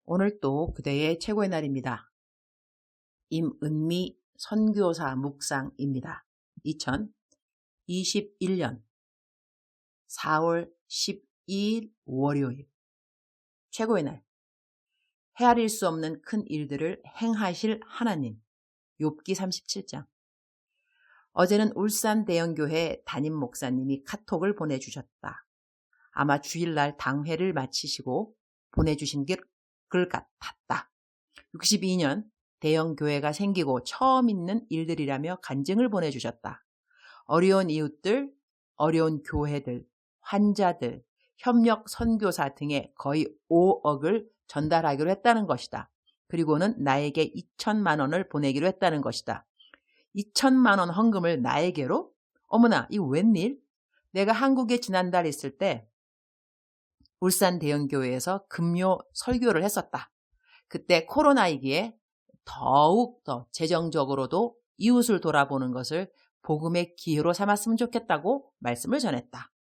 오늘 또 그대의 최고의 날입니다. 임은미 선교사 묵상입니다. 2021년 4월 12일 월요일 최고의 날. 헤아릴 수 없는 큰 일들을 행하실 하나님. 욥기 37장. 어제는 울산 대형교회 담임 목사님이 카톡을 보내주셨다. 아마 주일날 당회를 마치시고 보내주신 글 같았다. 62년 대형교회가 생기고 처음 있는 일들이라며 간증을 보내주셨다. 어려운 이웃들, 어려운 교회들, 환자들, 협력 선교사 등의 거의 5억을 전달하기로 했다는 것이다. 그리고는 나에게 2천만 원을 보내기로 했다는 것이다. 2천만 원 헌금을 나에게로? 어머나, 이 웬일? 내가 한국에 지난달 있을 때 울산 대형교회에서 금요 설교를 했었다. 그때 코로나이기에 더욱 더 재정적으로도 이웃을 돌아보는 것을 복음의 기회로 삼았으면 좋겠다고 말씀을 전했다.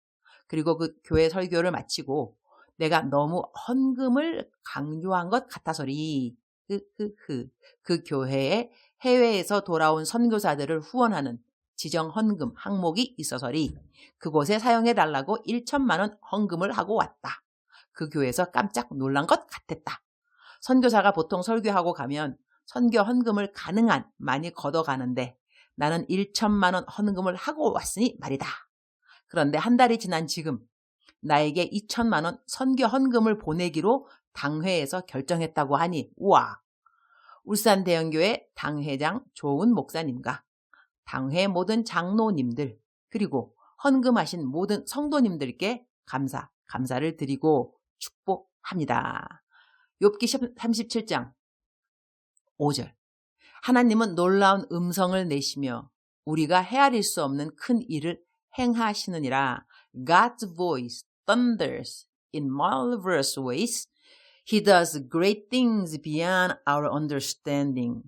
그리고 그 교회 설교를 마치고 내가 너무 헌금을 강조한 것 같아서리 그 교회에 해외에서 돌아온 선교사들을 후원하는 지정 헌금 항목이 있어서리 그곳에 사용해달라고 1천만 원 헌금을 하고 왔다. 그 교회에서 깜짝 놀란 것 같았다. 선교사가 보통 설교하고 가면 선교 헌금을 가능한 많이 걷어가는데 나는 1천만 원 헌금을 하고 왔으니 말이다. 그런데 한 달이 지난 지금 나에게 2천만 원 선교 헌금을 보내기로 당회에서 결정했다고 하니 우와! 울산 대형교회 당회장 조은 목사님과 당회 모든 장로님들 그리고 헌금하신 모든 성도님들께 감사를 드리고 축복합니다. 욥기 37장 5절. 하나님은 놀라운 음성을 내시며 우리가 헤아릴 수 없는 큰 일을 행하시느니라. God's voice thunders in marvelous ways. He does great things beyond our understanding.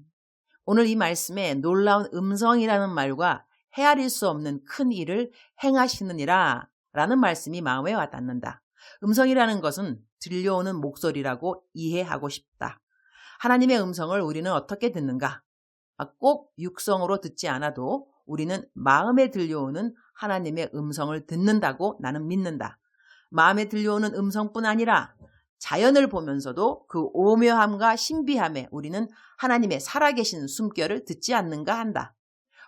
오늘 이 말씀에 놀라운 음성이라는 말과 헤아릴 수 없는 큰 일을 행하시느니라 라는 말씀이 마음에 와닿는다. 음성이라는 것은 들려오는 목소리라고 이해하고 싶다. 하나님의 음성을 우리는 어떻게 듣는가? 꼭 육성으로 듣지 않아도 우리는 마음에 들려오는 하나님의 음성을 듣는다고 나는 믿는다. 마음에 들려오는 음성뿐 아니라 자연을 보면서도 그 오묘함과 신비함에 우리는 하나님의 살아계신 숨결을 듣지 않는가 한다.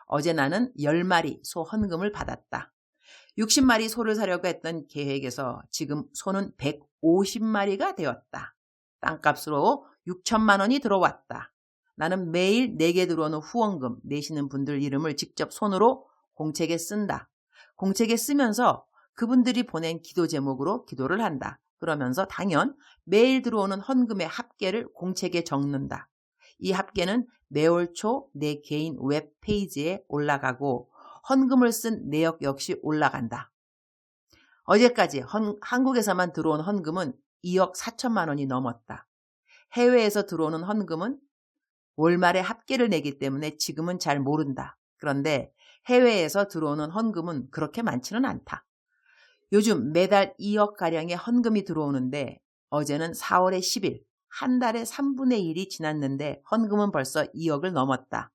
어제 나는 10마리 소 헌금을 받았다. 60마리 소를 사려고 했던 계획에서 지금 소는 150마리가 되었다. 땅값으로 6천만 원이 들어왔다. 나는 매일 내게 들어오는 후원금 내시는 분들 이름을 직접 손으로 공책에 쓴다. 공책에 쓰면서 그분들이 보낸 기도 제목으로 기도를 한다. 그러면서 당연 매일 들어오는 헌금의 합계를 공책에 적는다. 이 합계는 매월 초 내 개인 웹페이지에 올라가고 헌금을 쓴 내역 역시 올라간다. 어제까지 한국에서만 들어온 헌금은 2억 4천만 원이 넘었다. 해외에서 들어오는 헌금은 월말에 합계를 내기 때문에 지금은 잘 모른다. 그런데 해외에서 들어오는 헌금은 그렇게 많지는 않다. 요즘 매달 2억가량의 헌금이 들어오는데 어제는 4월의 10일, 한 달에 3분의 1이 지났는데 헌금은 벌써 2억을 넘었다.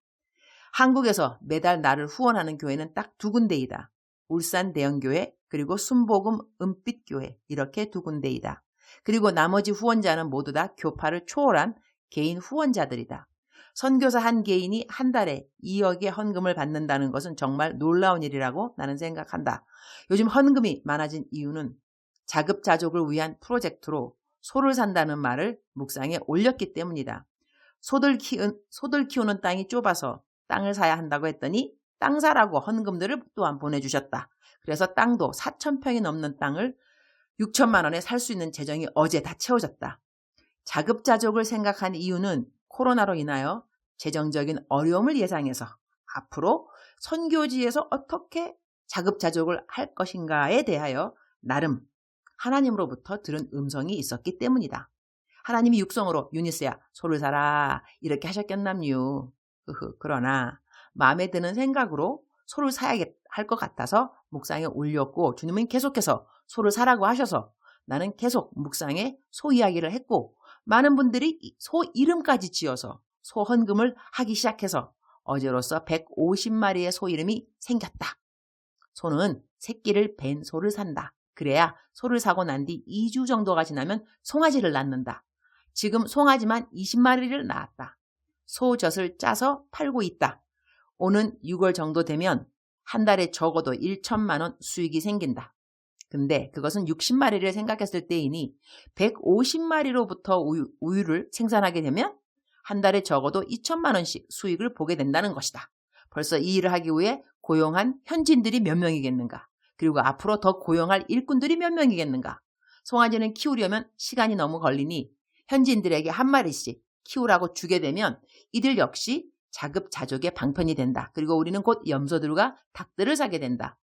한국에서 매달 나를 후원하는 교회는 딱 2군데이다. 울산 대형교회 그리고 순복음 은빛교회 이렇게 2군데이다. 그리고 나머지 후원자는 모두 다 교파를 초월한 개인 후원자들이다. 선교사 한 개인이 한 달에 2억의 헌금을 받는다는 것은 정말 놀라운 일이라고 나는 생각한다. 요즘 헌금이 많아진 이유는 자급자족을 위한 프로젝트로 소를 산다는 말을 묵상에 올렸기 때문이다. 소들 키우는 땅이 좁아서 땅을 사야 한다고 했더니 땅 사라고 헌금들을 또한 보내주셨다. 그래서 땅도 4,000평이 넘는 땅을 6천만 원에 살 수 있는 재정이 어제 다 채워졌다. 자급자족을 생각한 이유는 코로나로 인하여 재정적인 어려움을 예상해서 앞으로 선교지에서 어떻게 자급자족을 할 것인가에 대하여 나름 하나님으로부터 들은 음성이 있었기 때문이다. 하나님이 육성으로 유니스야 소를 사라 이렇게 하셨겠남요. 그러나 마음에 드는 생각으로 소를 사야 할 것 같아서 묵상에 올렸고 주님은 계속해서 소를 사라고 하셔서 나는 계속 묵상에 소 이야기를 했고 많은 분들이 소 이름까지 지어서 소 헌금을 하기 시작해서 어제로서 150마리의 소 이름이 생겼다. 소는 새끼를 벤 소를 산다. 그래야 소를 사고 난 뒤 2주 정도가 지나면 송아지를 낳는다. 지금 송아지만 20마리를 낳았다. 소젖을 짜서 팔고 있다. 오는 6월 정도 되면 한 달에 적어도 1천만 원 수익이 생긴다. 근데 그것은 60마리를 생각했을 때이니 150마리로부터 우유를 생산하게 되면 한 달에 적어도 2천만 원씩 수익을 보게 된다는 것이다. 벌써 이 일을 하기 위해 고용한 현지인들이 몇 명이겠는가? 그리고 앞으로 더 고용할 일꾼들이 몇 명이겠는가? 송아지는 키우려면 시간이 너무 걸리니 현지인들에게 한 마리씩 키우라고 주게 되면 이들 역시 자급자족의 방편이 된다. 그리고 우리는 곧 염소들과 닭들을 사게 된다.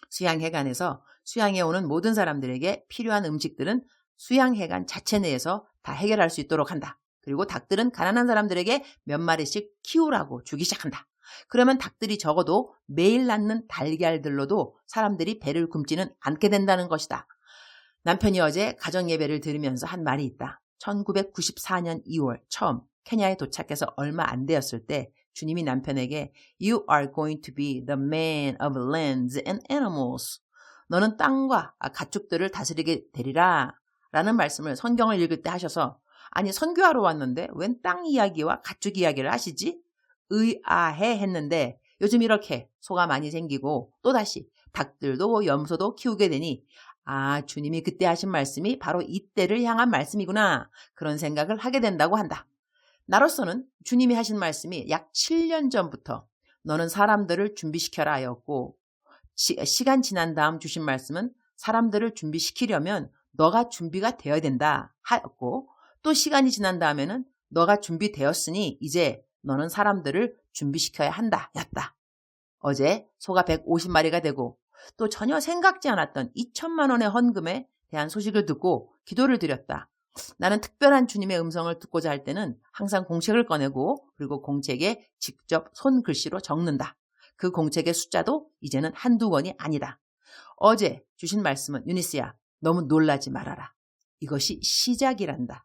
수양회관에서 수양해 오는 모든 사람들에게 필요한 음식들은 수양회관 자체 내에서 다 해결할 수 있도록 한다. 그리고 닭들은 가난한 사람들에게 몇 마리씩 키우라고 주기 시작한다. 그러면 닭들이 적어도 매일 낳는 달걀들로도 사람들이 배를 굶지는 않게 된다는 것이다. 남편이 어제 가정예배를 들으면서 한 말이 있다. 1994년 2월 처음 케냐에 도착해서 얼마 안 되었을 때 주님이 남편에게 You are going to be the man of lands and animals. 너는 땅과 가축들을 다스리게 되리라 라는 말씀을 성경을 읽을 때 하셔서 아니 선교하러 왔는데 웬 땅 이야기와 가축 이야기를 하시지? 의아해 했는데 요즘 이렇게 소가 많이 생기고 또다시 닭들도 염소도 키우게 되니 아 주님이 그때 하신 말씀이 바로 이때를 향한 말씀이구나 그런 생각을 하게 된다고 한다. 나로서는 주님이 하신 말씀이 약 7년 전부터 너는 사람들을 준비시켜라 하였고 시간 지난 다음 주신 말씀은 사람들을 준비시키려면 너가 준비가 되어야 된다 하였고 또 시간이 지난 다음에는 너가 준비되었으니 이제 너는 사람들을 준비시켜야 한다 였다. 어제 소가 150마리가 되고 또 전혀 생각지 않았던 2천만 원의 헌금에 대한 소식을 듣고 기도를 드렸다. 나는 특별한 주님의 음성을 듣고자 할 때는 항상 공책을 꺼내고 그리고 공책에 직접 손글씨로 적는다. 그 공책의 숫자도 이제는 한두 권이 아니다. 어제 주신 말씀은 유니스야 너무 놀라지 말아라. 이것이 시작이란다.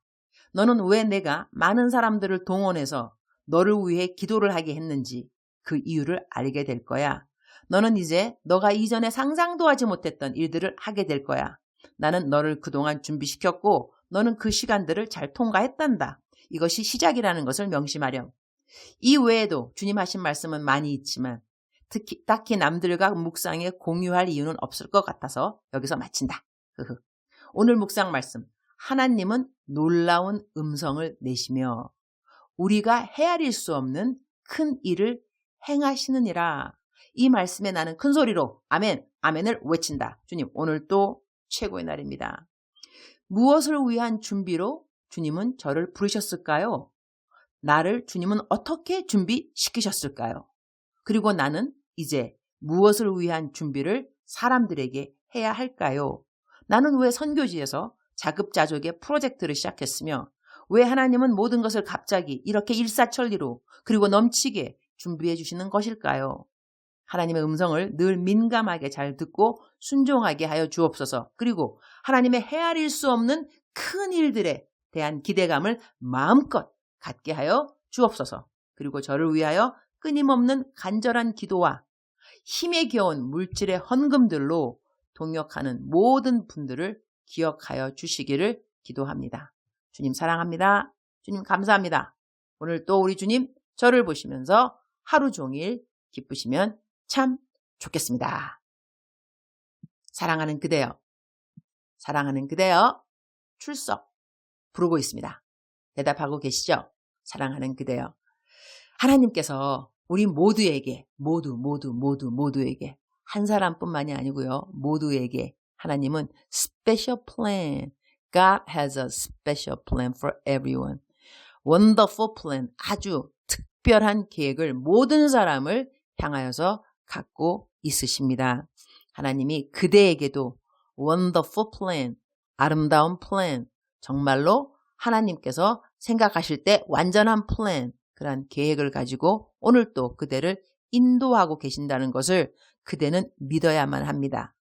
너는 왜 내가 많은 사람들을 동원해서 너를 위해 기도를 하게 했는지 그 이유를 알게 될 거야. 너는 이제 너가 이전에 상상도 하지 못했던 일들을 하게 될 거야. 나는 너를 그동안 준비시켰고 너는 그 시간들을 잘 통과했단다. 이것이 시작이라는 것을 명심하렴. 이 외에도 주님 하신 말씀은 많이 있지만 딱히 남들과 묵상에 공유할 이유는 없을 것 같아서 여기서 마친다. 오늘 묵상 말씀. 하나님은 놀라운 음성을 내시며 우리가 헤아릴 수 없는 큰 일을 행하시느니라. 이 말씀에 나는 큰 소리로 아멘, 아멘을 외친다. 주님 오늘 또 최고의 날입니다. 무엇을 위한 준비로 주님은 저를 부르셨을까요? 나를 주님은 어떻게 준비시키셨을까요? 그리고 나는 이제 무엇을 위한 준비를 사람들에게 해야 할까요? 나는 왜 선교지에서 자급자족의 프로젝트를 시작했으며 왜 하나님은 모든 것을 갑자기 이렇게 일사천리로 그리고 넘치게 준비해 주시는 것일까요? 하나님의 음성을 늘 민감하게 잘 듣고 순종하게 하여 주옵소서. 그리고 하나님의 헤아릴 수 없는 큰 일들에 대한 기대감을 마음껏 갖게 하여 주옵소서. 그리고 저를 위하여 끊임없는 간절한 기도와 힘에 겨운 물질의 헌금들로 동역하는 모든 분들을 기억하여 주시기를 기도합니다. 주님 사랑합니다. 주님 감사합니다. 오늘 또 우리 주님 저를 보시면서 하루 종일 기쁘시면 참 좋겠습니다. 사랑하는 그대여, 사랑하는 그대여, 출석 부르고 있습니다. 대답하고 계시죠? 사랑하는 그대여. 하나님께서 우리 모두에게, 모두에게 한 사람뿐만이 아니고요. 모두에게 하나님은 special plan. God has a special plan for everyone. wonderful plan. 아주 특별한 계획을 모든 사람을 향하여서 갖고 있으십니다. 하나님이 그대에게도 wonderful plan, 아름다운 plan, 정말로 하나님께서 생각하실 때 완전한 plan, 그런 계획을 가지고 오늘 또 그대를 인도하고 계신다는 것을 그대는 믿어야만 합니다.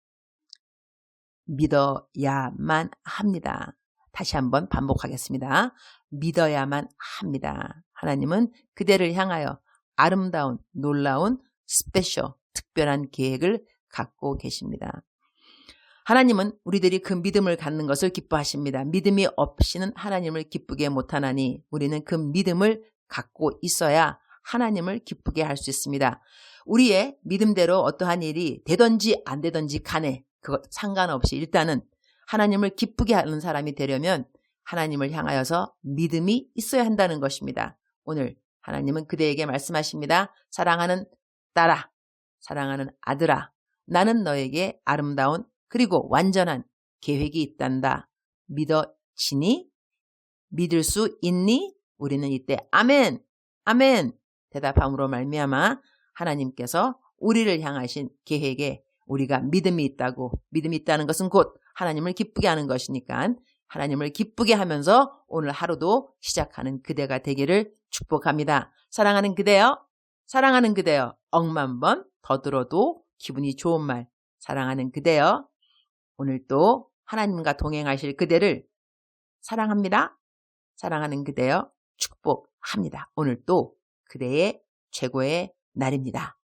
믿어야만 합니다. 다시 한번 반복하겠습니다. 믿어야만 합니다. 하나님은 그대를 향하여 아름다운, 놀라운, 스페셜, 특별한 계획을 갖고 계십니다. 하나님은 우리들이 그 믿음을 갖는 것을 기뻐하십니다. 믿음이 없이는 하나님을 기쁘게 못하나니 우리는 그 믿음을 갖고 있어야 하나님을 기쁘게 할 수 있습니다. 우리의 믿음대로 어떠한 일이 되든지 안 되든지 간에 그것 상관없이 일단은 하나님을 기쁘게 하는 사람이 되려면 하나님을 향하여서 믿음이 있어야 한다는 것입니다. 오늘 하나님은 그대에게 말씀하십니다. 사랑하는 딸아, 사랑하는 아들아, 나는 너에게 아름다운 그리고 완전한 계획이 있단다. 믿어지니? 믿을 수 있니? 우리는 이때 아멘, 아멘 대답함으로 말미암아 하나님께서 우리를 향하신 계획에 우리가 믿음이 있다고, 믿음이 있다는 것은 곧 하나님을 기쁘게 하는 것이니까 하나님을 기쁘게 하면서 오늘 하루도 시작하는 그대가 되기를 축복합니다. 사랑하는 그대여, 사랑하는 그대여, 억만 번 더 들어도 기분이 좋은 말, 사랑하는 그대여, 오늘 또 하나님과 동행하실 그대를 사랑합니다. 사랑하는 그대여 축복합니다. 오늘 또 그대의 최고의 날입니다.